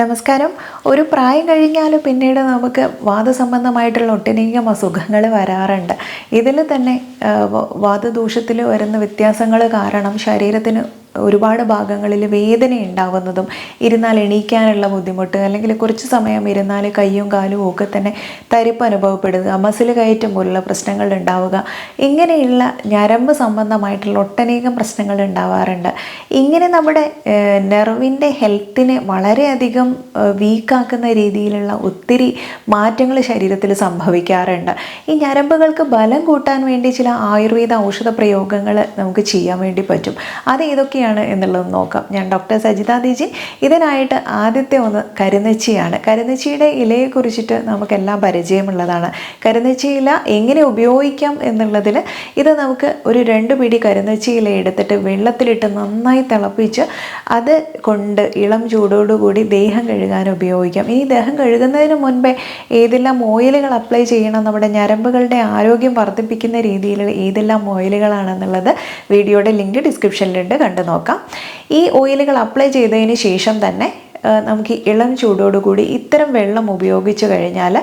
നമസ്കാരം. ഒരു പ്രായം കഴിഞ്ഞാൽ പിന്നീട് നമുക്ക് വാദസംബന്ധമായിട്ടുള്ള ഒട്ടനേകം അസുഖങ്ങൾ വരാറുണ്ട്. ഇതിൽ തന്നെ വാദദോഷത്തിൽ വരുന്ന വ്യത്യാസങ്ങൾ കാരണം ശരീരത്തിന് ഒരുപാട് ഭാഗങ്ങളിൽ വേദന ഉണ്ടാവുന്നതും ഇരുന്നാൽ എണീക്കാനുള്ള ബുദ്ധിമുട്ട്, അല്ലെങ്കിൽ കുറച്ച് സമയം ഇരുന്നാൽ കയ്യും കാലും ഒക്കെ തന്നെ തരിപ്പ് അനുഭവപ്പെടുക, മസിൽ കയറ്റം പോലുള്ള പ്രശ്നങ്ങൾ ഉണ്ടാവുക, ഇങ്ങനെയുള്ള ഞരമ്പ് സംബന്ധമായിട്ടുള്ള ഒട്ടനേകം പ്രശ്നങ്ങൾ ഉണ്ടാവാറുണ്ട്. ഇങ്ങനെ നമ്മുടെ നെർവിൻ്റെ ഹെൽത്തിനെ വളരെയധികം വീക്കാക്കുന്ന രീതിയിലുള്ള ഒത്തിരി മാറ്റങ്ങൾ ശരീരത്തിൽ സംഭവിക്കാറുണ്ട്. ഈ ഞരമ്പുകൾക്ക് ബലം കൂട്ടാൻ വേണ്ടി ചില ആയുർവേദ ഔഷധ പ്രയോഗങ്ങൾ നമുക്ക് ചെയ്യാൻ വേണ്ടി പറ്റും. അത് ഏതൊക്കെയാണ് എന്നുള്ളത് നോക്കാം. ഞാൻ ഡോക്ടർ സജിത ദേജി. ഇതിനായിട്ട് ആദ്യത്തെ ഒന്ന് കരിനെച്ചിയാണ്. കരിനെച്ചിയുടെ ഇലയെ കുറിച്ചിട്ട് നമുക്കെല്ലാം പരിചയമുള്ളതാണ്. കരിനെച്ചി ഇല എങ്ങനെ ഉപയോഗിക്കാം എന്നുള്ളതിൽ ഇത് നമുക്ക് ഒരു 2 പിടി കരിനെച്ചി ഇല എടുത്തിട്ട് വെള്ളത്തിലിട്ട് നന്നായി തിളപ്പിച്ച് അത് കൊണ്ട് ഇളം ചൂടോടുകൂടി ദേഹം കഴുകാൻ ഉപയോഗിക്കാം. ഇനി ദേഹം കഴുകുന്നതിന് മുൻപേ ഏതെല്ലാം ഓയിലുകൾ അപ്ലൈ ചെയ്യണം, നമ്മുടെ ഞരമ്പുകളുടെ ആരോഗ്യം വർദ്ധിപ്പിക്കുന്ന രീതിയിൽ ഏതെല്ലാം ഓയിലുകളാണെന്നുള്ളത് വീഡിയോയുടെ ലിങ്ക് ഡിസ്ക്രിപ്ഷനിലുണ്ട്, കണ്ടു നോക്കാം. ഈ ഓയിലുകൾ അപ്ലൈ ചെയ്തതിന് ശേഷം തന്നെ നമുക്ക് ഇളം ചൂടോടുകൂടി ഇത്തരം വെള്ളം ഉപയോഗിച്ച് കഴിഞ്ഞാൽ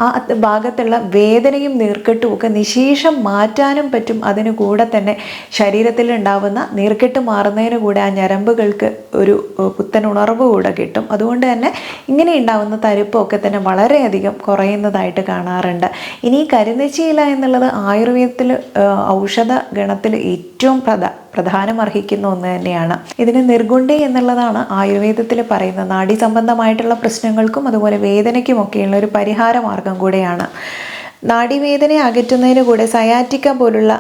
ആ ഭാഗത്തുള്ള വേദനയും നീർക്കെട്ടും ഒക്കെ നിശേഷം മാറ്റാനും പറ്റും. അതിന് കൂടെ തന്നെ ശരീരത്തിൽ ഉണ്ടാവുന്ന നീർക്കെട്ട് മാറുന്നതിന് കൂടെ ആ ഞരമ്പുകൾക്ക് ഒരു പുത്തൻ ഉണർവ് കൂടെ കിട്ടും. അതുകൊണ്ട് തന്നെ ഇങ്ങനെ ഉണ്ടാവുന്ന തരിപ്പൊക്കെ തന്നെ വളരെയധികം കുറയുന്നതായിട്ട് കാണാറുണ്ട്. ഇനി കരിനെച്ചിയില എന്നുള്ളത് ആയുർവേദത്തിൽ ഔഷധ ഗണത്തിൽ ഏറ്റവും പ്രധാനം അർഹിക്കുന്ന ഒന്ന് തന്നെയാണ്. ഇതിന് നിർഗുണ്ടി എന്നുള്ളതാണ് ആയുർവേദത്തിൽ പറയുന്ന നാഡീ സംബന്ധമായിട്ടുള്ള പ്രശ്നങ്ങൾക്കും അതുപോലെ വേദനയ്ക്കുമൊക്കെയുള്ള ഒരു പരിഹാര മാർഗം കൂടെയാണ്. നാഡീവേദന അകറ്റുന്നതിന് കൂടെ സയാറ്റിക്ക പോലുള്ള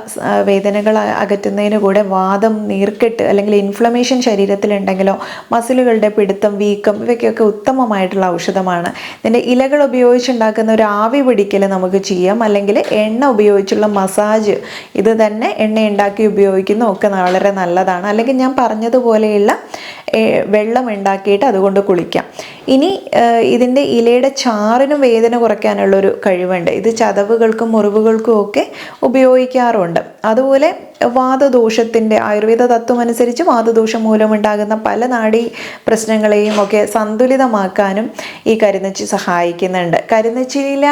വേദനകൾ അകറ്റുന്നതിന് കൂടെ വാദം, നീർക്കെട്ട് അല്ലെങ്കിൽ ഇൻഫ്ലമേഷൻ ശരീരത്തിലുണ്ടെങ്കിലോ മസിലുകളുടെ പിടുത്തം, വീക്കം ഇവയ്ക്കൊക്കെ ഉത്തമമായിട്ടുള്ള ഔഷധമാണ്. ഇതിൻ്റെ ഇലകൾ ഉപയോഗിച്ചുണ്ടാക്കുന്ന ഒരു ആവി പിടിക്കൽ നമുക്ക് ചെയ്യാം, അല്ലെങ്കിൽ എണ്ണ ഉപയോഗിച്ചുള്ള മസാജ് ഇത് തന്നെ എണ്ണ ഉണ്ടാക്കി ഉപയോഗിക്കുന്ന ഒക്കെ വളരെ നല്ലതാണ്. അല്ലെങ്കിൽ ഞാൻ പറഞ്ഞതുപോലെയുള്ള വെള്ളം ഉണ്ടാക്കിയിട്ട് അതുകൊണ്ട് കുളിക്കാം. ഇനി ഇതിൻ്റെ ഇലയുടെ ചാറിനും വേദന കുറയ്ക്കാനുള്ളൊരു കഴിവുണ്ട്. ഇത് ചതവുകൾക്കും മുറിവുകൾക്കും ഒക്കെ ഉപയോഗിക്കാറുണ്ട്. അതുപോലെ വാദദോഷത്തിൻ്റെ ആയുർവേദ തത്വം അനുസരിച്ച് വാദദോഷം മൂലമുണ്ടാകുന്ന പല നാഡീ പ്രശ്നങ്ങളെയും ഒക്കെ സന്തുലിതമാക്കാനും ഈ കരിനെച്ചി സഹായിക്കുന്നുണ്ട്. കരിനെച്ചിയില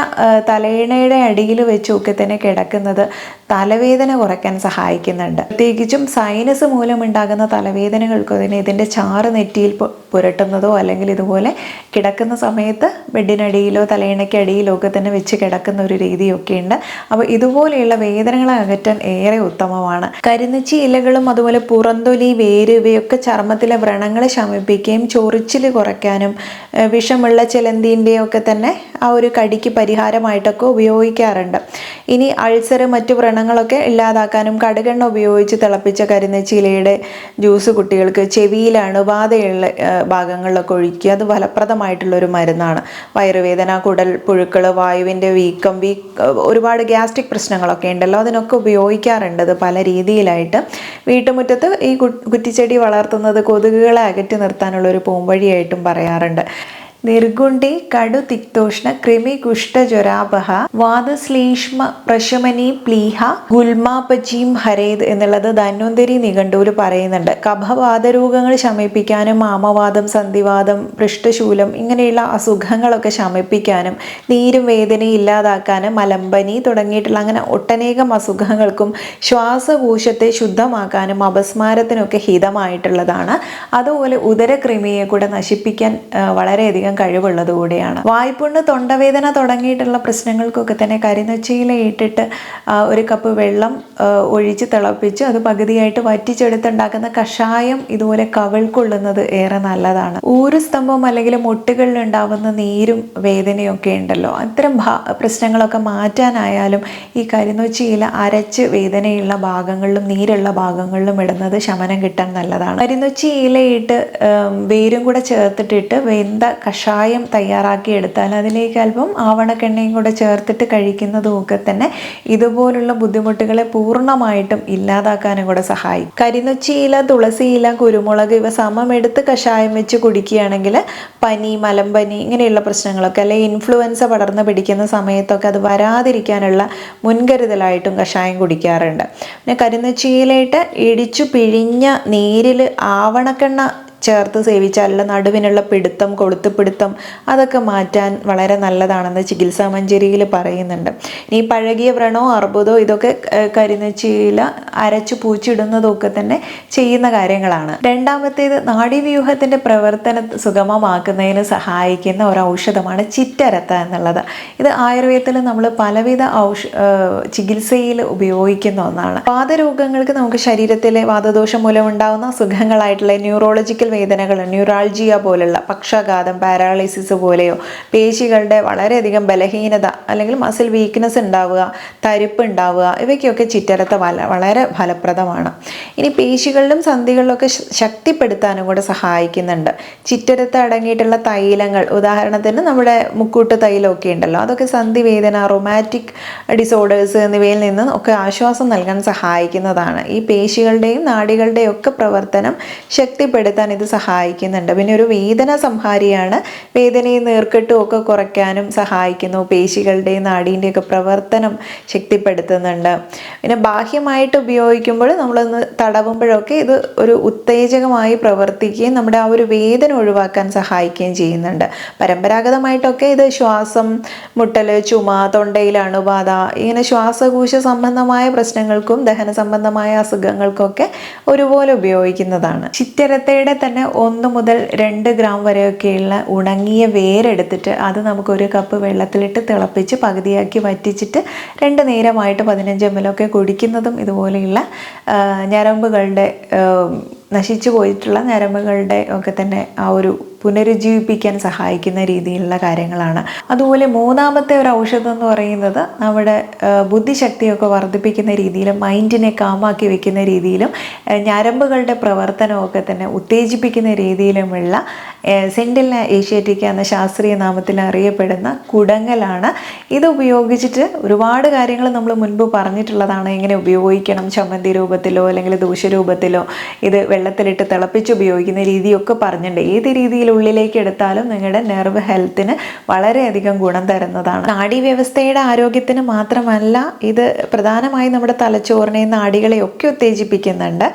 തലയിണയുടെ അടിയിൽ വെച്ചൊക്കെ തന്നെ കിടക്കുന്നത് തലവേദന കുറയ്ക്കാൻ സഹായിക്കുന്നുണ്ട്. പ്രത്യേകിച്ചും സൈനസ് മൂലമുണ്ടാകുന്ന തലവേദനകൾക്ക് തന്നെ ഇതിൻ്റെ ചാറ് നെറ്റിയിൽ പുരട്ടുന്നതോ അല്ലെങ്കിൽ ഇതുപോലെ കിടക്കുന്ന സമയത്ത് ബെഡിനടിയിലോ തലയിണയ്ക്കടിയിലോ ഒക്കെ തന്നെ വെച്ച് കിടക്കുന്ന ഒരു രീതിയൊക്കെ ഉണ്ട്. അപ്പോൾ ഇതുപോലെയുള്ള വേദനകളെ അകറ്റാൻ ഏറെ ഉത്തമമാണ്. കരിനെച്ചി ഇലകളും അതുപോലെ പുറന്തൊലി, വേര് ഇവയൊക്കെ ചർമ്മത്തിലെ വ്രണങ്ങളെ ശമിപ്പിക്കുകയും ചൊറിച്ചിൽ കുറയ്ക്കാനും വിഷമുള്ള ചിലന്തിൻ്റെയും ഒക്കെ തന്നെ ആ ഒരു കടിക്ക് പരിഹാരമായിട്ടൊക്കെ ഉപയോഗിക്കാറുണ്ട്. ഇനി അൾസർ, മറ്റു വ്രണങ്ങളൊക്കെ ഇല്ലാതാക്കാനും കടുകെണ്ണ ഉപയോഗിച്ച് തിളപ്പിച്ച കരിനെച്ചി ഇലയുടെ ജ്യൂസ് കുട്ടികൾക്ക് ചെവിയിൽ അണുബാധയുള്ള ഭാഗങ്ങളിലൊക്കെ ഒഴിക്കുക. അത് ഫലപ്രദമായിട്ടുള്ളൊരു മരുന്നാണ്. വയറുവേദന, കുടൽ പുഴുക്കൾ, വായുവിൻ്റെ വീക്കം, ഒരുപാട് ഗ്യാസ്ട്രിക് പ്രശ്നങ്ങളൊക്കെ ഉണ്ടല്ലോ, അതിനൊക്കെ ഉപയോഗിക്കാറുണ്ട്. അത് പല രീതിയിലായിട്ട് വീട്ടുമുറ്റത്ത് ഈ കുറ്റിച്ചെടി വളർത്തുന്നത് കൊതുകുകളെ അകറ്റി നിർത്താനുള്ളൊരു പോംവഴിയായിട്ടും പറയാറുണ്ട്. നിർഗുണ്ടി കടു തിക്തോഷ്ണ കൃമി കുഷ്ഠജ്വരാപഹ വാദശ്ലീഷ്മ പ്രശമനി പ്ലീഹ ഗുൽമാപചീം ഹരേത് എന്നുള്ളത് ധന്വന്തരി നിഘണ്ടുവിൽ പറയുന്നുണ്ട്. കഫവാതരോഗങ്ങൾ ശമിപ്പിക്കാനും ആമവാദം, സന്ധിവാദം, പൃഷ്ഠശൂലം ഇങ്ങനെയുള്ള അസുഖങ്ങളൊക്കെ ശമിപ്പിക്കാനും നീരും വേദനയും ഇല്ലാതാക്കാനും മലമ്പനി തുടങ്ങിയിട്ടുള്ള അങ്ങനെ ഒട്ടനേകം അസുഖങ്ങൾക്കും ശ്വാസകോശത്തെ ശുദ്ധമാക്കാനും അപസ്മാരത്തിനൊക്കെ ഹിതമായിട്ടുള്ളതാണ്. അതുപോലെ ഉദരകൃമിയെ കൂടെ നശിപ്പിക്കാൻ വളരെയധികം കഴിവുള്ളത് കൂടിയാണ്. വായ്പുണ്ണ്, തൊണ്ടവേദന തുടങ്ങിയിട്ടുള്ള പ്രശ്നങ്ങൾക്കൊക്കെ തന്നെ കരിനെച്ചിയില ഇട്ടിട്ട് 1 കപ്പ് വെള്ളം ഒഴിച്ച് തിളപ്പിച്ച് അത് പകുതിയായിട്ട് വറ്റിച്ചെടുത്തുണ്ടാക്കുന്ന കഷായം ഇതുപോലെ കവിൾക്കൊള്ളുന്നത് ഏറെ നല്ലതാണ്. ഊരുസ്തംഭം അല്ലെങ്കിൽ മുട്ടുകളിൽ ഉണ്ടാവുന്ന നീരും വേദനയൊക്കെ ഉണ്ടല്ലോ, അത്തരം പ്രശ്നങ്ങളൊക്കെ മാറ്റാനായാലും ഈ കരിനെച്ചിയില അരച്ച് വേദനയുള്ള ഭാഗങ്ങളിലും നീരുള്ള ഭാഗങ്ങളിലും ഇടുന്നത് ശമനം കിട്ടാൻ നല്ലതാണ്. കരിനെച്ചി ഇലയിട്ട് വേരും കൂടെ ചേർത്തിട്ടിട്ട് വെന്ത കഷായം തയ്യാറാക്കി എടുത്താൽ അതിലേക്ക് അല്പം ആവണക്കെണ്ണയും കൂടെ ചേർത്തിട്ട് കഴിക്കുന്നതും ഒക്കെ തന്നെ ഇതുപോലുള്ള ബുദ്ധിമുട്ടുകളെ പൂർണ്ണമായിട്ടും ഇല്ലാതാക്കാനും കൂടെ സഹായിക്കും. കരിനെച്ചിയില, തുളസിയില, കുരുമുളക് ഇവ സമമെടുത്ത് കഷായം വെച്ച് കുടിക്കുകയാണെങ്കിൽ പനി, മലമ്പനി ഇങ്ങനെയുള്ള പ്രശ്നങ്ങളൊക്കെ അല്ലെങ്കിൽ ഇൻഫ്ലുവൻസ പടർന്ന് പിടിക്കുന്ന സമയത്തൊക്കെ അത് വരാതിരിക്കാനുള്ള മുൻകരുതലായിട്ടും കഷായം കുടിക്കാറുണ്ട്. പിന്നെ കരിനെച്ചിയിലായിട്ട് ഇടിച്ചു പിഴിഞ്ഞ നീരിൽ ആവണക്കെണ്ണ ചേർത്ത് സേവിച്ചാലുള്ള നടുവിനുള്ള പിടുത്തം, കൊളുത്തുപിടുത്തം അതൊക്കെ മാറ്റാൻ വളരെ നല്ലതാണെന്ന് ചികിത്സാ മഞ്ജരിയിൽ പറയുന്നുണ്ട്. ഇനി പഴകിയ വ്രണോ അർബുദോ ഇതൊക്കെ കരിനച്ചില അരച്ചു പൂച്ചിടുന്നതൊക്കെ തന്നെ ചെയ്യുന്ന കാര്യങ്ങളാണ്. രണ്ടാമത്തേത് നാഡീവ്യൂഹത്തിൻ്റെ പ്രവർത്തനം സുഗമമാക്കുന്നതിന് സഹായിക്കുന്ന ഒരു ഔഷധമാണ് ചിറ്റരത്ത എന്നുള്ളത്. ഇത് ആയുർവേദത്തിൽ നമ്മൾ പലവിധ ചികിത്സയിൽ ഉപയോഗിക്കുന്ന ഒന്നാണ്. വാതരോഗങ്ങൾക്ക് നമുക്ക് ശരീരത്തിലെ വാതദോഷം മൂലം ഉണ്ടാകുന്ന സുഖങ്ങളായിട്ടുള്ള ന്യൂറോളജിക്കൽ വേദനകൾ, ന്യൂറാൾജിയ പോലുള്ള പക്ഷാഘാതം, പാരാലിസിസ് പോലെയോ പേശികളുടെ വളരെയധികം ബലഹീനത അല്ലെങ്കിൽ മസിൽ വീക്ക്നെസ് ഉണ്ടാവുക, തരിപ്പ് ഉണ്ടാവുക, ഇവയ്ക്കൊക്കെ ചിറ്റരത്ത വളരെ ഫലപ്രദമാണ്. ഇനി പേശികളിലും സന്ധികളിലൊക്കെ ശക്തിപ്പെടുത്താനും കൂടെ സഹായിക്കുന്നുണ്ട്. ചിറ്റരത്ത അടങ്ങിയിട്ടുള്ള തൈലങ്ങൾ, ഉദാഹരണത്തിന് നമ്മുടെ മുക്കൂട്ട് തൈലമൊക്കെ ഉണ്ടല്ലോ, അതൊക്കെ സന്ധിവേദന, റൊമാറ്റിക് ഡിസോർഡേഴ്സ് എന്നിവയിൽ നിന്ന് ഒക്കെ ആശ്വാസം നൽകാൻ സഹായിക്കുന്നതാണ്. ഈ പേശികളുടെയും നാഡികളുടെയും ഒക്കെ പ്രവർത്തനം ശക്തിപ്പെടുത്താൻ ഇത് സഹായിക്കുന്നുണ്ട്. പിന്നെ ഒരു വേദന സംഹാരിയാണ്. വേദനയും നീർക്കെട്ടും ഒക്കെ കുറയ്ക്കാനും സഹായിക്കുന്നു. പേശികളുടെയും നാഡീൻ്റെയും ഒക്കെ പ്രവർത്തനം ശക്തിപ്പെടുത്തുന്നുണ്ട്. പിന്നെ ബാഹ്യമായിട്ട് ഉപയോഗിക്കുമ്പോൾ നമ്മളൊന്ന് തടവുമ്പോഴൊക്കെ ഇത് ഒരു ഉത്തേജകമായി പ്രവർത്തിക്കുകയും നമ്മുടെ ആ ഒരു വേദന ഒഴിവാക്കാൻ സഹായിക്കുകയും ചെയ്യുന്നുണ്ട്. പരമ്പരാഗതമായിട്ടൊക്കെ ഇത് ശ്വാസം മുട്ടൽ, ചുമ, തൊണ്ടയിൽ അണുബാധ, ഇങ്ങനെ ശ്വാസകോശ സംബന്ധമായ പ്രശ്നങ്ങൾക്കും ദഹന സംബന്ധമായ അസുഖങ്ങൾക്കൊക്കെ ഒരുപോലെ ഉപയോഗിക്കുന്നതാണ്. ചിറ്റരത്തയുടെ തന്നെ 1 മുതൽ 2 ഗ്രാം വരെയൊക്കെയുള്ള ഉണങ്ങിയ വേരെടുത്തിട്ട് അത് നമുക്ക് 1 കപ്പ് വെള്ളത്തിലിട്ട് തിളപ്പിച്ച് പകുതിയാക്കി വറ്റിച്ചിട്ട് 2 നേരമായിട്ട് 15 ml ഒക്കെ കുടിക്കുന്നതും ഇതുപോലെയുള്ള ഞരമ്പുകളുടെ നശിച്ചു പോയിട്ടുള്ള ഞരമ്പുകളുടെ ഒക്കെ തന്നെ ആ ഒരു പുനരുജ്ജീവിപ്പിക്കാൻ സഹായിക്കുന്ന രീതിയിലുള്ള കാര്യങ്ങളാണ്. അതുപോലെ മൂന്നാമത്തെ ഒരു ഔഷധം എന്ന് പറയുന്നത് നമ്മുടെ ബുദ്ധിശക്തിയൊക്കെ വർദ്ധിപ്പിക്കുന്ന രീതിയിലും മൈൻഡിനെ കാമാക്കി വെക്കുന്ന രീതിയിലും ഞരമ്പുകളുടെ പ്രവർത്തനമൊക്കെ തന്നെ ഉത്തേജിപ്പിക്കുന്ന രീതിയിലുമുള്ള സെൻറ്റില്ല ഏഷ്യാറ്റിക്ക എന്ന ശാസ്ത്രീയ നാമത്തിൽ അറിയപ്പെടുന്ന കുടങ്ങലാണ്. ഇത് ഉപയോഗിച്ചിട്ട് ഒരുപാട് കാര്യങ്ങൾ നമ്മൾ മുൻപ് പറഞ്ഞിട്ടുള്ളതാണ്. എങ്ങനെ ഉപയോഗിക്കണം, ചമ്മന്തി രൂപത്തിലോ അല്ലെങ്കിൽ ദൂഷ്യരൂപത്തിലോ ഇത് വെള്ളത്തിലിട്ട് തിളപ്പിച്ച് ഉപയോഗിക്കുന്ന രീതിയൊക്കെ പറഞ്ഞിട്ടുണ്ട്. ഏത് രീതിയിൽ ഉള്ളിലേക്ക് എടുത്താലും നിങ്ങളുടെ നെർവ് ഹെൽത്തിന് വളരെയധികം ഗുണം തരുന്നതാണ്. നാഡീവ്യവസ്ഥയുടെ ആരോഗ്യത്തിന് മാത്രമല്ല, ഇത് പ്രധാനമായും നമ്മുടെ തലച്ചോറിനെയും നാഡികളെയും ഒക്കെ ഉത്തേജിപ്പിക്കുന്നുണ്ട്.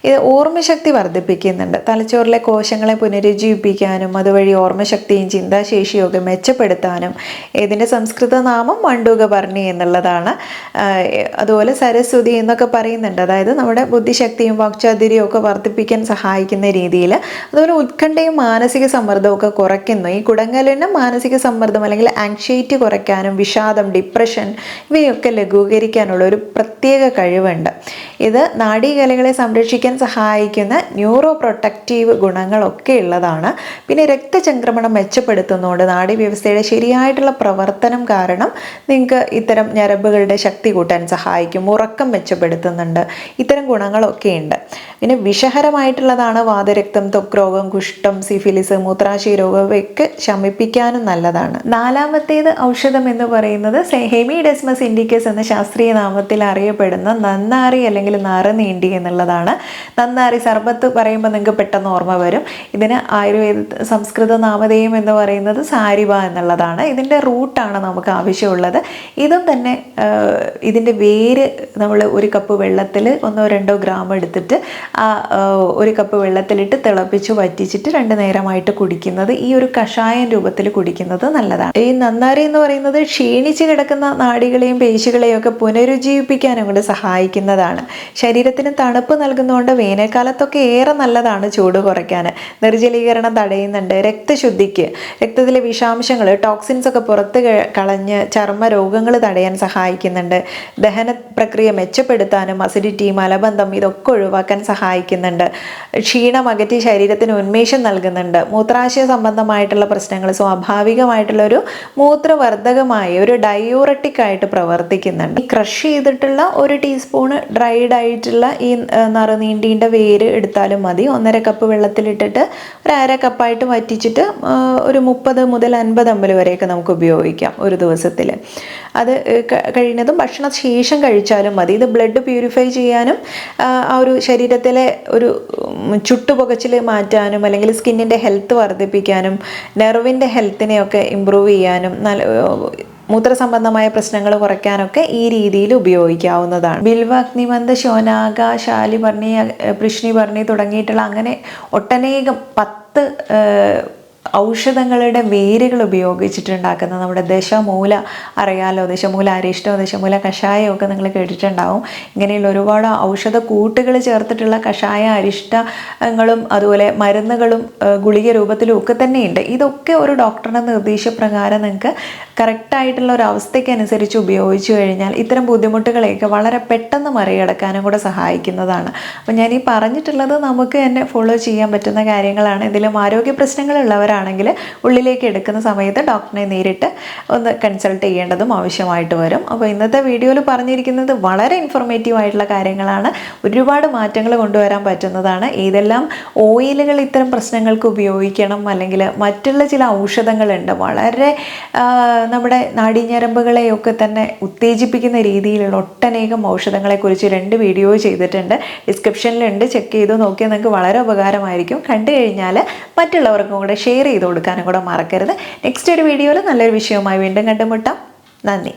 ഇത് ഓർമ്മശക്തി വർദ്ധിപ്പിക്കുന്നുണ്ട്. തലച്ചോറിലെ കോശങ്ങളെ പുനരുജ്ജീവിപ്പിക്കാനും അതുവഴി ഓർമ്മശക്തിയും ചിന്താശേഷിയും ഒക്കെ മെച്ചപ്പെടുത്താനും. ഇതിൻ്റെ സംസ്കൃത നാമം മണ്ഡൂകപർണി എന്നുള്ളതാണ്. അതുപോലെ സരസ്വതി എന്നൊക്കെ പറയുന്നുണ്ട്. അതായത് നമ്മുടെ ബുദ്ധിശക്തിയും വാക്ചാതുര്യവും ഒക്കെ വർദ്ധിപ്പിക്കാൻ സഹായിക്കുന്ന രീതിയിൽ. അതുപോലെ ഉത്കണ്ഠയും മാനസിക സമ്മർദ്ദമൊക്കെ കുറയ്ക്കുന്നു. ഈ കുടങ്ങലിന് മാനസിക സമ്മർദ്ദം അല്ലെങ്കിൽ ആങ്ഷൈറ്റി കുറയ്ക്കാനും വിഷാദം, ഡിപ്രഷൻ ഇവയൊക്കെ ലഘൂകരിക്കാനുള്ള ഒരു പ്രത്യേക കഴിവുണ്ട്. ഇത് നാഡീകലകളെ സംരക്ഷിക്കാൻ സഹായിക്കുന്ന ന്യൂറോ പ്രൊട്ടക്റ്റീവ് ഗുണങ്ങളൊക്കെ ഉള്ളതാണ്. പിന്നെ രക്തചംക്രമണം മെച്ചപ്പെടുത്തുന്നതുകൊണ്ട് നാഡീവ്യവസ്ഥയുടെ ശരിയായിട്ടുള്ള പ്രവർത്തനം കാരണം നിങ്ങൾക്ക് ഇത്തരം ഞരമ്പുകളുടെ ശക്തി കൂട്ടാൻ സഹായിക്കും. ഉറക്കം മെച്ചപ്പെടുത്തുന്നുണ്ട്. ഇത്തരം ഗുണങ്ങളൊക്കെ ഉണ്ട്. പിന്നെ വിഷഹരമായിട്ടുള്ളതാണ് വാതരക്തം, ത്വക്ക് രോഗം, കുഷ്ഠം, സിഫിലിസ്, മൂത്രാശയ രോഗം ഇവയൊക്കെ ശമിപ്പിക്കാനും നല്ലതാണ്. നാലാമത്തേത് ഔഷധം എന്ന് പറയുന്നത് ഹെമിഡെസ്മസ് ഇൻഡിക്കസ് എന്ന ശാസ്ത്രീയ നാമത്തിൽ അറിയപ്പെടുന്ന നന്നാറി അല്ലെങ്കിൽ നാറുനീണ്ടി എന്നുള്ളതാണ്. നന്നാറി സർബത്ത് പറയുമ്പോൾ നിങ്ങൾക്ക് പെട്ടെന്ന് ഓർമ്മ വരും. ഇതിന് ആയുർവേദ സംസ്കൃത നാമധേയം എന്ന് പറയുന്നത് സാരിബ എന്നുള്ളതാണ്. ഇതിൻ്റെ റൂട്ടാണ് നമുക്ക് ആവശ്യമുള്ളത്. ഇതും തന്നെ ഇതിൻ്റെ വേര് നമ്മൾ 1 കപ്പ് വെള്ളത്തിൽ 1-2 ഗ്രാം എടുത്തിട്ട് ആ 1 കപ്പ് വെള്ളത്തിലിട്ട് തിളപ്പിച്ച് വറ്റിച്ചിട്ട് 2 നേരമായിട്ട് കുടിക്കുന്നത്, ഈ ഒരു കഷായം രൂപത്തിൽ കുടിക്കുന്നത് നല്ലതാണ്. ഈ നന്നാരി എന്ന് പറയുന്നത് ക്ഷീണിച്ച് കിടക്കുന്ന നാഡികളെയും പേശികളെയും ഒക്കെ പുനരുജ്ജീവിപ്പിക്കാനും കൂടെ സഹായിക്കുന്നതാണ്. ശരീരത്തിന് തണുപ്പ് നൽകുന്നതുകൊണ്ട് വേനൽക്കാലത്തൊക്കെ ഏറെ നല്ലതാണ്. ചൂട് കുറയ്ക്കാൻ, നിർജ്ജലീകരണം തടയുന്നുണ്ട്, രക്തശുദ്ധിക്ക്, രക്തത്തിലെ വിഷാംശങ്ങൾ, ടോക്സിൻസ് ഒക്കെ പുറത്ത് കളഞ്ഞ് ചർമ്മ രോഗങ്ങൾ തടയാൻ സഹായിക്കുന്നുണ്ട്. ദഹന പ്രക്രിയ മെച്ചപ്പെടുത്താനും അസിഡിറ്റി, മലബന്ധം ഇതൊക്കെ ഒഴിവാക്കാൻ സഹായിക്കുന്നുണ്ട്. ക്ഷീണം അകറ്റി ശരീരത്തിന് ഉന്മേഷം നൽകുന്നുണ്ട്. മൂത്രാശയ സംബന്ധമായിട്ടുള്ള പ്രശ്നങ്ങൾ സ്വാഭാവികമായിട്ടുള്ള ഒരു മൂത്രവർദ്ധകമായി ഒരു ഡയൂററ്റിക് ആയിട്ട് പ്രവർത്തിക്കുന്നുണ്ട്. ഈ ക്രഷ് ചെയ്തിട്ടുള്ള 1 ടീസ്പൂൺ ഡ്രൈഡ് ആയിട്ടുള്ള ഈ നറുനീണ്ടീൻ്റെ വേര് എടുത്താലും മതി. 1.5 കപ്പ് വെള്ളത്തിലിട്ടിട്ട് 1/2 കപ്പായിട്ട് വറ്റിച്ചിട്ട് ഒരു 30 മുതൽ 50 ml വരെയൊക്കെ നമുക്ക് ഉപയോഗിക്കാം ഒരു ദിവസത്തിൽ. അത് കഴിയുന്നതും ഭക്ഷണശേഷം കഴിച്ചാലും മതി. ഇത് ബ്ലഡ് പ്യൂരിഫൈ ചെയ്യാനും ആ ഒരു ശരീരത്തിലെ ഒരു ചുട്ടുപുകച്ചിൽ മാറ്റാനും അല്ലെങ്കിൽ സ്കിന്നിൻ്റെ ഹെൽത്ത് വർദ്ധിപ്പിക്കാനും നെർവിൻ്റെ ഹെൽത്തിനെയൊക്കെ ഇമ്പ്രൂവ് ചെയ്യാനും മൂത്രസംബന്ധമായ പ്രശ്നങ്ങൾ കുറയ്ക്കാനൊക്കെ ഈ രീതിയിൽ ഉപയോഗിക്കാവുന്നതാണ്. ബിൽവ, അഗ്നിമന്ത, ശോനാക, ശാലിപർണി, പൃഷ്ണിപർണി തുടങ്ങിയിട്ടുള്ള അങ്ങനെ ഒട്ടനേകം 10 ഔഷധങ്ങളുടെ വേരുകൾ ഉപയോഗിച്ചിട്ടുണ്ടാക്കുന്ന നമ്മുടെ ദശമൂല അറിയാലോ, ദശമൂല അരിഷ്ടവും ദശമൂല കഷായവും ഒക്കെ നിങ്ങൾ കേട്ടിട്ടുണ്ടാവും. ഇങ്ങനെയുള്ള ഒരുപാട് ഔഷധ കൂട്ടുകൾ ചേർത്തിട്ടുള്ള കഷായ അരിഷ്ടങ്ങളും അതുപോലെ മരുന്നുകളും ഗുളിക രൂപത്തിലും ഒക്കെ തന്നെയുണ്ട്. ഇതൊക്കെ ഒരു ഡോക്ടറുടെ നിർദ്ദേശപ്രകാരം നിങ്ങൾക്ക് കറക്റ്റായിട്ടുള്ള ഒരു അവസ്ഥയ്ക്കനുസരിച്ച് ഉപയോഗിച്ചു കഴിഞ്ഞാൽ ഇത്തരം ബുദ്ധിമുട്ടുകളെയൊക്കെ വളരെ പെട്ടെന്ന് മറികടക്കാനും കൂടെ സഹായിക്കുന്നതാണ്. അപ്പോൾ ഞാൻ ഈ പറഞ്ഞിട്ടുള്ളത് നമുക്ക് തന്നെ ഫോളോ ചെയ്യാൻ പറ്റുന്ന കാര്യങ്ങളാണ്. ഇതിലും ആരോഗ്യ പ്രശ്നങ്ങളുള്ളവരാണെങ്കിൽ ഉള്ളിലേക്ക് എടുക്കുന്ന സമയത്ത് ഡോക്ടറിനെ നേരിട്ട് ഒന്ന് കൺസൾട്ട് ചെയ്യേണ്ടതും ആവശ്യമായിട്ട് വരും. അപ്പോൾ ഇന്നത്തെ വീഡിയോയിൽ പറഞ്ഞിരിക്കുന്നത് വളരെ ഇൻഫോർമേറ്റീവ് ആയിട്ടുള്ള കാര്യങ്ങളാണ്. ഒരുപാട് മാറ്റങ്ങൾ കൊണ്ടുവരാൻ പറ്റുന്നതാണ്. ഏതെല്ലാം ഓയിലുകൾ ഇത്തരം പ്രശ്നങ്ങൾക്ക് ഉപയോഗിക്കണം, അല്ലെങ്കിൽ മറ്റുള്ള ചില ഔഷധങ്ങളുണ്ട് വളരെ നമ്മുടെ നാഡീഞരമ്പുകളെയൊക്കെ തന്നെ ഉത്തേജിപ്പിക്കുന്ന രീതിയിലുള്ള ഒട്ടനേകം ഔഷധങ്ങളെക്കുറിച്ച് 2 വീഡിയോ ചെയ്തിട്ടുണ്ട്. ഡിസ്ക്രിപ്ഷനിലുണ്ട്, ചെക്ക് ചെയ്ത് നോക്കിയാൽ നിങ്ങൾക്ക് വളരെ ഉപകാരമായിരിക്കും. കണ്ടു കഴിഞ്ഞാൽ മറ്റുള്ളവർക്കും കൂടെ ഷെയർ ചെയ്ത് കൊടുക്കാനും കൂടെ മറക്കരുത്. നെക്സ്റ്റ് ഒരു വീഡിയോയിൽ നല്ലൊരു വിഷയവുമായി വീണ്ടും കണ്ടുമുട്ടാം. നന്ദി.